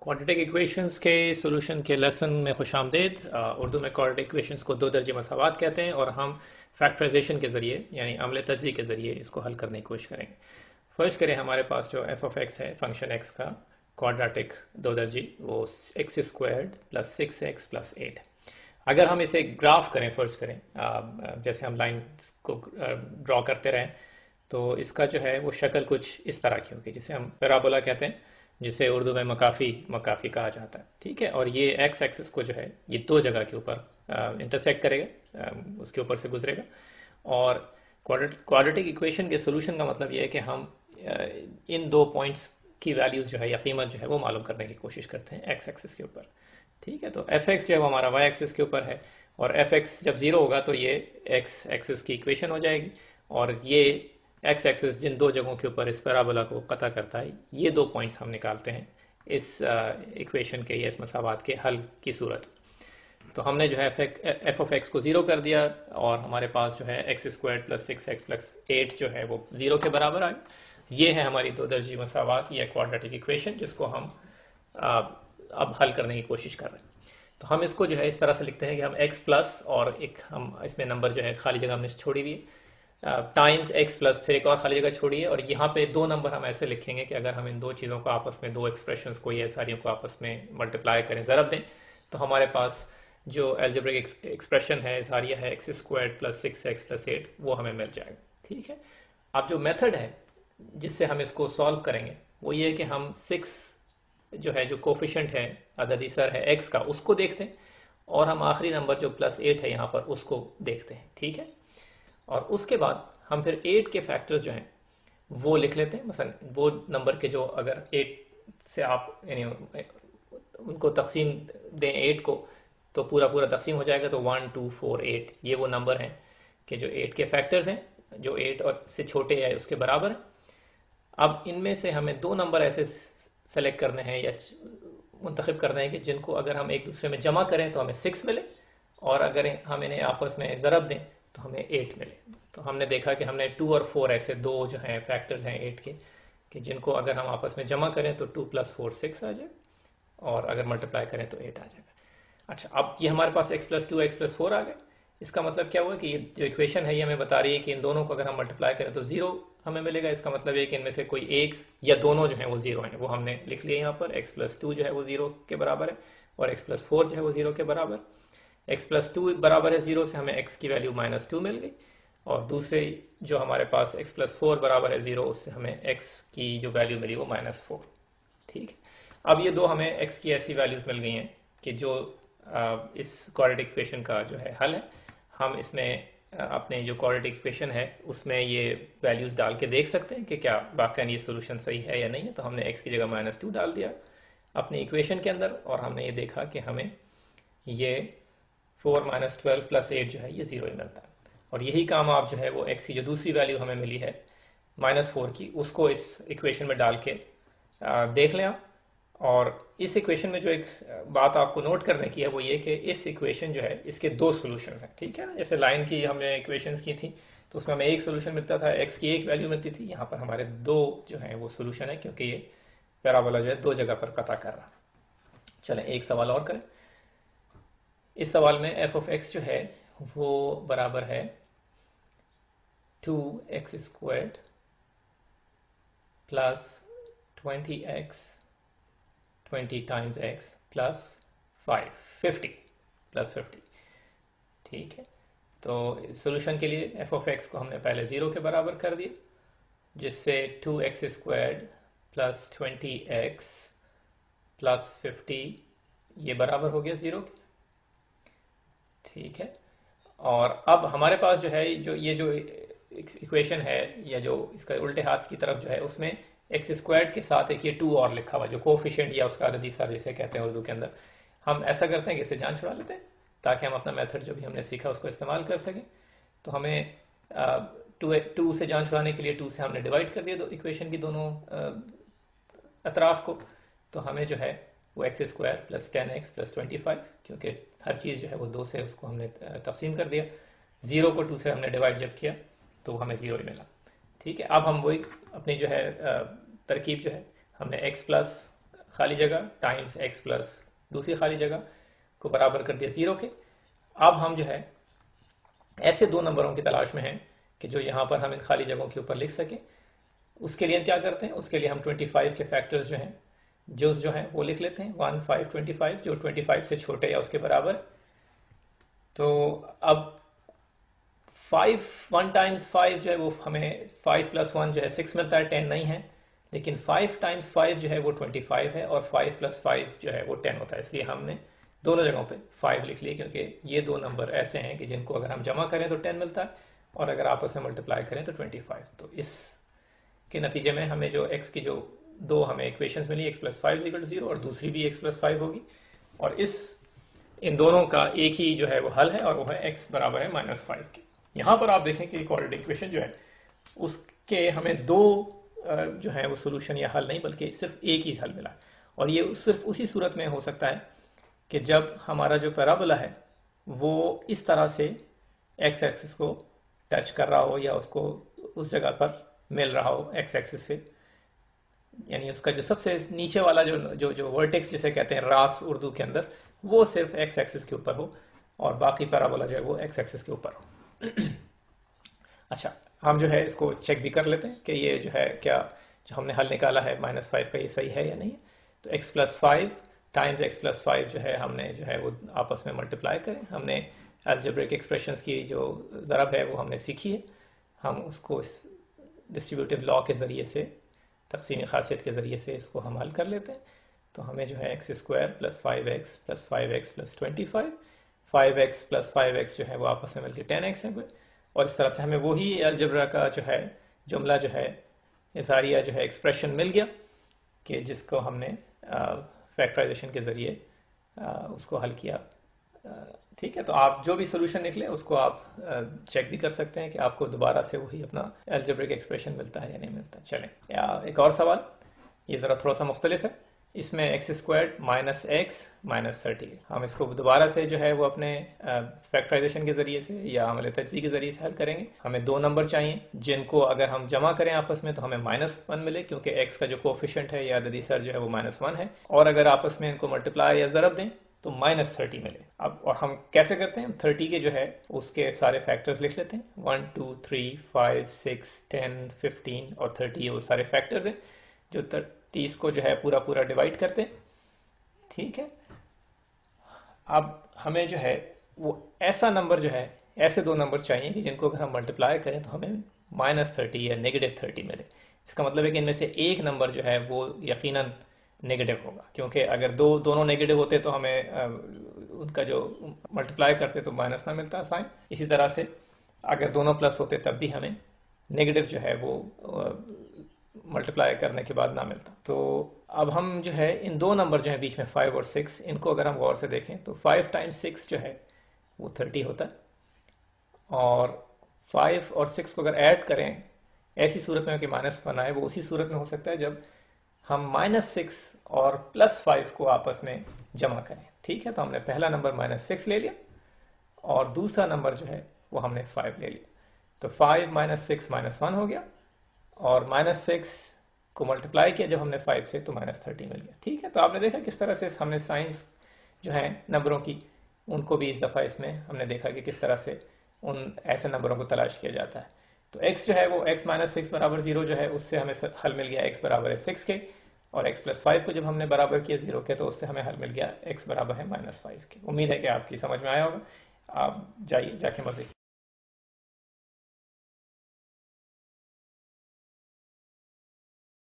Quadratic equations के solution के lesson में खुशामदीद। उर्दू में क्वाड्रेटिक इक्वेशंस को दो दर्जे मसावात कहते हैं और हम फैक्टराइजेशन के ज़रिए यानी अमले तजी के ज़रिए इसको हल करने की कोशिश करेंगे। फर्ज करें हमारे पास जो एफ ऑफ एक्स है फंक्शन एक्स का क्वाड्रेटिक दो दर्जी वो x squared plus 6x plus 8। अगर हम इसे ग्राफ करें, फर्ज करें जैसे हम लाइन को ड्रॉ करते रहें तो इसका जो है वो शक्ल कुछ इस तरह की होगी जिसे हम पैराबोला कहते हैं, जिसे उर्दू में मकाफी कहा जाता है। ठीक है, और ये एक्स एक्सिस को जो है ये दो जगह के ऊपर इंटरसेक्ट करेगा, उसके ऊपर से गुजरेगा। और क्वाड्रेटिक इक्वेशन के सोल्यूशन का मतलब ये है कि हम इन दो पॉइंट्स की वैल्यूज जो है या कीमत जो है वो मालूम करने की कोशिश करते हैं एक्स एक्सिस के ऊपर। ठीक है, तो एफ एक्स जो है वो हमारा वाई एक्सिस के ऊपर है और एफ एक्स जब जीरो होगा तो ये एक्स एक्सिस की इक्वेशन हो जाएगी और ये एक्स एक्सिस जिन दो जगहों के ऊपर इस पैराबोला को कता करता है ये दो पॉइंट्स हम निकालते हैं इस इक्वेशन के या इस मसावात के हल की सूरत। तो हमने जो है एफ ऑफ एक्स को जीरो कर दिया और हमारे पास जो है x square plus 6x plus 8 जो है वो जीरो के बराबर आए। ये है हमारी दो दर्जी मसावात या क्वाड्रेटिक इक्वेशन जिसको हम अब हल करने की कोशिश कर रहे हैं। तो हम इसको जो है इस तरह से लिखते हैं कि हम x प्लस और एक हम इसमें नंबर जो है खाली जगह हमने छोड़ी हुई है टाइम्स एक्स प्लस फिर एक और खाली जगह छोड़ी है और यहाँ पे दो नंबर हम ऐसे लिखेंगे कि अगर हम इन दो चीज़ों को आपस में, दो एक्सप्रेशंस को या सारियों को आपस में मल्टीप्लाई करें, ज़रब दें, तो हमारे पास जो एल्जेब्रिक एक्सप्रेशन है इज़हारिया है x square plus 6x plus 8 वो हमें मिल जाएगा। ठीक है, अब जो मेथड है जिससे हम इसको सॉल्व करेंगे वो ये है कि हम 6 जो है जो कोफिशेंट है अददी सर है एक्स का उसको देखते हैं और हम आखिरी नंबर जो प्लस 8 है यहाँ पर उसको देखते हैं। ठीक है, और उसके बाद हम फिर 8 के फैक्टर्स जो हैं वो लिख लेते हैं। मसलन वो नंबर के जो अगर 8 से आप यानी उनको तकसीम दें 8 को तो पूरा पूरा तकसीम हो जाएगा, तो 1 2 4 8 ये वो नंबर हैं कि जो 8 के फैक्टर्स हैं जो 8 और से छोटे है उसके बराबर है। अब इनमें से हमें दो नंबर ऐसे सेलेक्ट करने हैं या मुंतखब करने हैं कि जिनको अगर हम एक दूसरे में जमा करें तो हमें 6 मिले और अगर हम इन्हें आपस में ज़रब दें तो हमें 8 मिले। तो हमने देखा कि हमने 2 और 4 ऐसे दो जो हैं फैक्टर्स हैं 8 के कि जिनको अगर हम आपस में जमा करें तो 2 + 4 6 आ जाए और अगर मल्टीप्लाई करें तो 8 आ जाएगा। अच्छा, अब ये हमारे पास x + 2 x + 4 आ गए। इसका मतलब क्या हुआ कि ये जो इक्वेशन है ये हमें बता रही है कि इन दोनों को अगर हम मल्टीप्लाई करें तो 0 हमें मिलेगा। इसका मतलब है कि इनमें से कोई एक या दोनों जो है वो 0 हैं, वो हमने लिख लिया यहाँ पर। x + 2 जो है वो 0 के बराबर है और x + 4 जो है वो 0 के बराबर। x + 2 बराबर है 0 से हमें x की वैल्यू -2 मिल गई और दूसरे जो हमारे पास x + 4 बराबर है 0 उससे हमें x की जो वैल्यू मिली वो -4। ठीक है, अब ये दो हमें x की ऐसी वैल्यूज मिल गई हैं कि जो इस क्वाड्रेटिक इक्वेशन का जो है हल है। हम इसमें अपने जो क्वाड्रेटिक इक्वेशन है उसमें ये वैल्यूज डाल के देख सकते हैं कि क्या वाकई ये सोल्यूशन सही है या नहीं है। तो हमने x की जगह -2 डाल दिया अपनी इक्वेशन के अंदर और हमने ये देखा कि हमें ये 4 - 12 + 8 जो है ये 0 ही मिलता है। और यही काम आप जो है वो x की जो दूसरी वैल्यू हमें मिली है -4 की उसको इस इक्वेशन में डाल के देख लें आप। और इस इक्वेशन में जो एक बात आपको नोट करने की है वो ये कि इस इक्वेशन जो है इसके दो सोल्यूशंस हैं। ठीक है, जैसे लाइन की हमने इक्वेशंस की थी तो उसमें हमें एक सोल्यूशन मिलता था, x की एक वैल्यू मिलती थी। यहाँ पर हमारे दो जो है वो सोल्यूशन है क्योंकि ये पैराबोला जो है दो जगह पर कता कर रहा है। चलें एक सवाल और करें। इस सवाल में एफ ऑफ एक्स जो है वो बराबर है 2x² plus 20x 20 times x plus 50 plus 50। ठीक है, तो सोल्यूशन के लिए एफ ऑफ एक्स को हमने पहले 0 के बराबर कर दिया जिससे 2x² प्लस 20x प्लस 50 ये बराबर हो गया 0 के। ठीक है, और अब हमारे पास जो है ये जो इक्वेशन है या जो इसका उल्टे हाथ की तरफ जो है उसमें x² के साथ एक ये 2 और लिखा हुआ जो कोफिशिएंट या उसका अददी सर जिसे कहते हैं उर्दू के अंदर। हम ऐसा करते हैं कि इसे जान छुड़ा लेते हैं ताकि हम अपना मेथड जो भी हमने सीखा उसको इस्तेमाल कर सकें। तो हमें 2 से जान छुड़ाने के लिए 2 से हमने डिवाइड कर दिया इक्वेशन की दोनों अतराफ को। तो हमें जो है वो x² प्लस 10x प्लस 25 क्योंकि हर चीज़ जो है वो 2 से उसको हमने तकसीम कर दिया। 0 को 2 से हमने डिवाइड जब किया तो हमें 0 ही मिला। ठीक है, अब हम वही अपनी जो है तरकीब जो है हमने x प्लस खाली जगह टाइम्स एक्स प्लस दूसरी खाली जगह को बराबर कर दिया 0 के। अब हम जो है ऐसे दो नंबरों की तलाश में हैं कि जो यहाँ पर हम इन खाली जगहों के ऊपर लिख सकें। उसके लिए हम क्या करते हैं, उसके लिए हम 25 के फैक्टर्स जो हैं वो लिख लेते हैं। 1 5 25 जो 25 से छोटे या उसके बराबर। तो अब 1 टाइम्स 5 जो है वो हमें 5 + 1 जो है 6 मिलता है, 10 नहीं है। लेकिन 5 टाइम्स 5 जो है वो 25 है और 5 + 5 जो है वो 10 होता है। इसलिए हमने दोनों जगहों पे 5 लिख लिए, क्योंकि ये दो नंबर ऐसे हैं कि जिनको अगर हम जमा करें तो 10 मिलता है और अगर आपस में मल्टीप्लाई करें तो 25। तो इस के नतीजे में हमें जो x की जो दो हमें इक्वेशंस मिली, x + 5 = 0 और दूसरी भी x + 5 होगी। और इन दोनों का एक ही जो है वो हल है और वो है x बराबर है -5 के। यहाँ पर आप देखें कि क्वाड्रेटिक इक्वेशन जो है उसके हमें दो जो है वो सोल्यूशन या हल नहीं बल्कि सिर्फ एक ही हल मिला। और ये सिर्फ उसी सूरत में हो सकता है कि जब हमारा जो पैराबोला है वो इस तरह से एक्स एक्सिस को टच कर रहा हो या उसको उस जगह पर मिल रहा हो एक्स एक्सिस से, यानी उसका जो सबसे नीचे वाला जो वर्टेक्स जिसे कहते हैं रास उर्दू के अंदर, वो सिर्फ एक्स एक्सिस के ऊपर हो और बाकी पैराबोला जो है वो एक्स एक्सिस के ऊपर हो। अच्छा, हम जो है इसको चेक भी कर लेते हैं कि ये जो है क्या जो हमने हल निकाला है -5 का, ये सही है या नहीं। तो x + 5 टाइम्स x + 5 जो है हमने जो है वो आपस में मल्टीप्लाई करें। हमने अलजेब्रिक एक्सप्रेशंस की जो ज़रब है वो हमने सीखी है। हम उसको इस डिस्ट्रीब्यूटिव लॉ के ज़रिए से, तक़सीमी खासियत के ज़रिए से इसको हम हल कर लेते हैं। तो हमें जो है x² + 5x + 5x + 25, 5x + 5x जो है वो आपस में मिलकर 10x है। और इस तरह से हमें वही अलजेब्रा का जो है जुमला जो है इज़ारिया जो है एक्सप्रेशन मिल गया कि जिसको हमने फैक्टराइजेशन के ज़रिए उसको हल किया। ठीक है, तो आप जो भी सोल्यूशन निकले उसको आप चेक भी कर सकते हैं कि आपको दोबारा से वही अपना अलजेब्रिक एक्सप्रेशन मिलता है या नहीं मिलता। चलें, एक और सवाल, ये ज़रा थोड़ा सा मुख्तलिफ है। इसमें x² - x - 30, हम इसको दोबारा से जो है वो अपने फैक्टराइजेशन के ज़रिए से या अमल तजज़ी के ज़रिए से हल करेंगे। हमें दो नंबर चाहिए जिनको अगर हम जमा करें आपस में तो हमें -1 मिले, क्योंकि x का जो कोफिशिएंट है या अददी सर जो है वो -1 है। और अगर आपस में इनको मल्टीप्लाई या ज़रब दें तो -30 मिले। अब और हम कैसे करते हैं, 30 के जो है उसके सारे फैक्टर्स लिख लेते हैं। 1 2 3 5 6 10 15 और 30, ये वो सारे फैक्टर्स हैं जो 30 को जो है पूरा पूरा डिवाइड करते हैं। ठीक है, अब हमें जो है वो ऐसा नंबर जो है, ऐसे दो नंबर चाहिए कि जिनको अगर हम मल्टीप्लाई करें तो हमें -30 या -30 मिले। इसका मतलब है कि इनमें से एक नंबर जो है वो यकीनन नेगेटिव होगा, क्योंकि अगर दोनों नेगेटिव होते तो हमें उनका जो मल्टीप्लाई करते तो माइनस ना मिलता साइन। इसी तरह से अगर दोनों प्लस होते तब भी हमें नेगेटिव जो है वो मल्टीप्लाई करने के बाद ना मिलता। तो अब हम जो है इन दो नंबर जो है बीच में 5 और 6, इनको अगर हम गौर से देखें तो 5 × 6 जो है वो 30 होता है। और 5 और 6 को अगर ऐड करें ऐसी सूरत में कि -1 आए, वो उसी सूरत में हो सकता है जब हम -6 और +5 को आपस में जमा करें। ठीक है, तो हमने पहला नंबर -6 ले लिया और दूसरा नंबर जो है वो हमने 5 ले लिया। तो 5 - 6 -1 हो गया और -6 को मल्टीप्लाई किया जब हमने 5 से तो -30 मिल गया। ठीक है, तो आपने देखा किस तरह से हमने साइंस जो है नंबरों की उनको भी इस दफ़ा इसमें हमने देखा कि किस तरह से उन ऐसे नंबरों को तलाश किया जाता है। तो x जो है वो x - 6 = 0 जो है उससे हमें हल मिल गया x बराबर है 6 के, और x + 5 को जब हमने बराबर किया 0 के तो उससे हमें हल मिल गया x बराबर है -5 के। उम्मीद है कि आपकी समझ में आया होगा। आप जाइए जाके मज़े